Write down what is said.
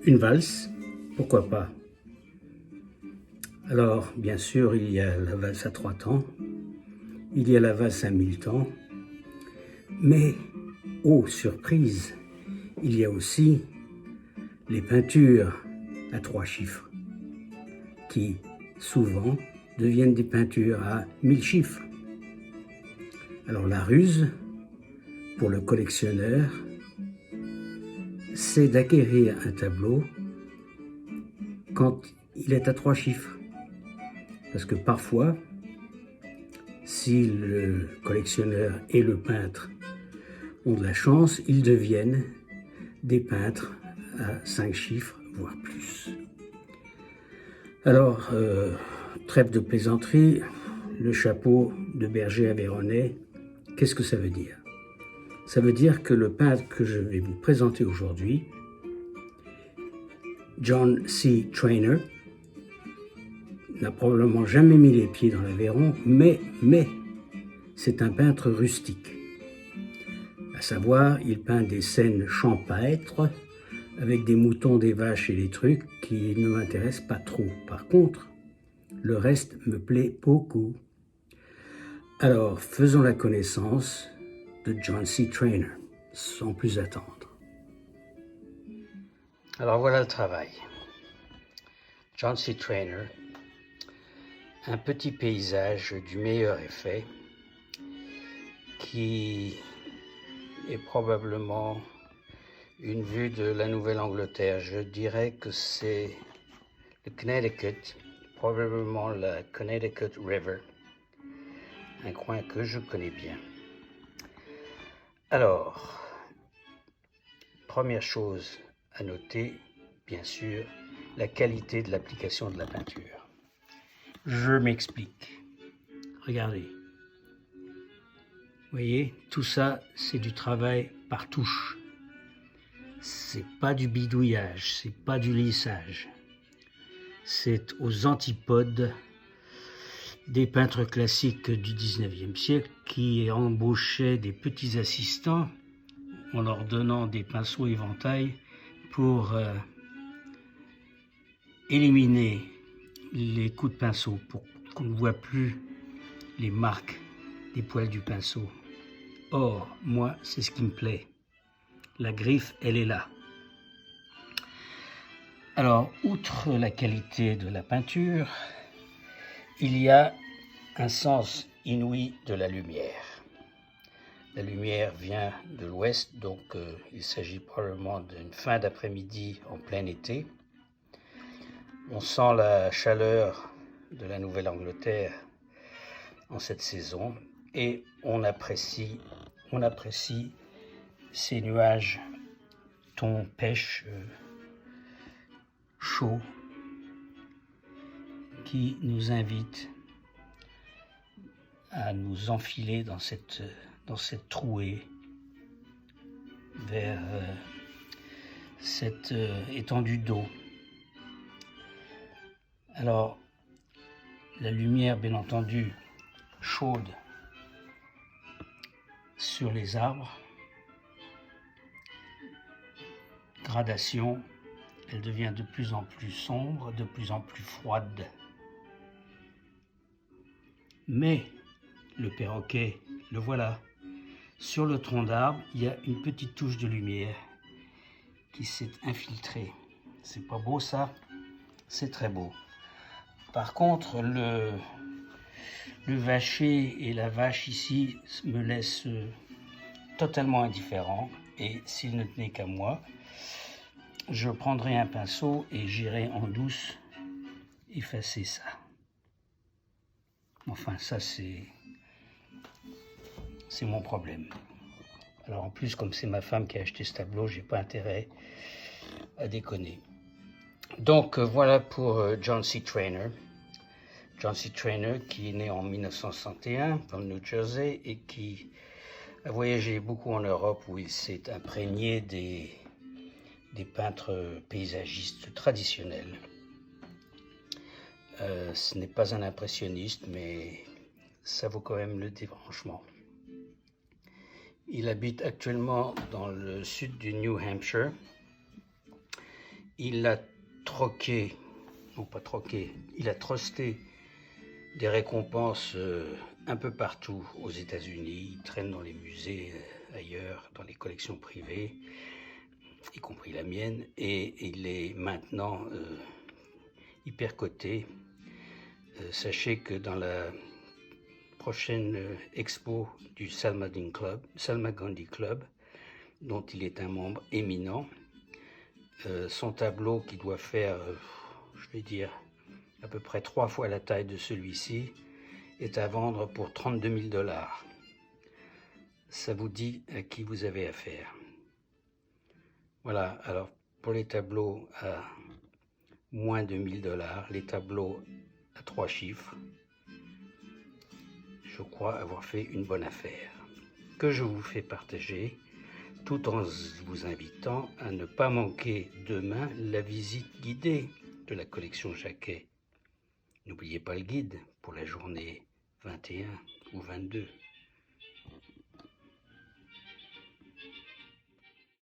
Une valse, pourquoi pas? Alors, bien sûr, il y a la valse à 3 temps, il y a la valse à 1000 temps, mais, oh surprise, il y a aussi les peintures à 3 chiffres, qui souvent deviennent des peintures à 1000 chiffres. Alors la ruse, pour le collectionneur, c'est d'acquérir un tableau quand il est à 3 chiffres. Parce que parfois, si le collectionneur et le peintre ont de la chance, ils deviennent des peintres à 5 chiffres, voire plus. Alors, trêve de plaisanterie, le chapeau de berger aveyronais, qu'est-ce que ça veut dire? Ça veut dire que le peintre que je vais vous présenter aujourd'hui, John C. Trainer, n'a probablement jamais mis les pieds dans l'Aveyron, mais c'est un peintre rustique. À savoir, il peint des scènes champêtres avec des moutons, des vaches et des trucs qui ne m'intéressent pas trop. Par contre, le reste me plaît beaucoup. Alors, faisons la connaissance de John C. Trainer, sans plus attendre. Alors voilà le travail. John C. Trainer, un petit paysage du meilleur effet qui est probablement une vue de la Nouvelle-Angleterre. Je dirais que c'est le Connecticut, probablement la Connecticut River, un coin que je connais bien. Alors, première chose à noter, bien sûr, la qualité de l'application de la peinture. Je m'explique. Regardez. Vous voyez, tout ça, c'est du travail par touche. C'est pas du bidouillage, c'est pas du lissage. C'est aux antipodes des peintres classiques du 19e siècle qui embauchaient des petits assistants en leur donnant des pinceaux éventails pour éliminer les coups de pinceau, pour qu'on ne voit plus les marques des poils du pinceau. Or, moi, c'est ce qui me plaît. La griffe, elle est là. Alors, outre la qualité de la peinture, il y a un sens inouï de la lumière. La lumière vient de l'ouest, donc il s'agit probablement d'une fin d'après-midi en plein été. On sent la chaleur de la Nouvelle-Angleterre en cette saison et on apprécie ces nuages ton pêche chaud qui nous invite à nous enfiler dans cette trouée vers cette étendue d'eau. Alors, la lumière, bien entendu, chaude sur les arbres, gradation, elle devient de plus en plus sombre, de plus en plus froide. Mais le perroquet, le voilà. Sur le tronc d'arbre, il y a une petite touche de lumière qui s'est infiltrée. C'est pas beau ça? C'est très beau. Par contre, le vacher et la vache ici me laissent totalement indifférent. Et s'il ne tenait qu'à moi, je prendrai un pinceau et j'irai en douce effacer ça. Enfin, ça c'est mon problème. Alors en plus, comme c'est ma femme qui a acheté ce tableau, j'ai pas intérêt à déconner. Donc voilà pour John C. Trainer. John C. Trainer qui est né en 1961 dans le New Jersey et qui a voyagé beaucoup en Europe où il s'est imprégné des peintres paysagistes traditionnels. Ce n'est pas un impressionniste, mais ça vaut quand même le débranchement. Il habite actuellement dans le sud du New Hampshire. il a troqué, non pas troqué, il a trusté des récompenses un peu partout aux États-Unis. Il traîne dans les musées, ailleurs, dans les collections privées, y compris la mienne, et il est maintenant hyper coté. Sachez que dans la prochaine expo du Salma Gandhi Club, dont il est un membre éminent, son tableau qui doit faire, je vais dire, à peu près 3 fois la taille de celui-ci, est à vendre pour 32 000 $. Ça vous dit à qui vous avez affaire. Voilà, alors pour les tableaux à moins de 1000 $, les tableaux à 3 chiffres, je crois avoir fait une bonne affaire, que je vous fais partager, tout en vous invitant à ne pas manquer demain la visite guidée de la collection Jacquet. N'oubliez pas le guide pour la journée 21 ou 22.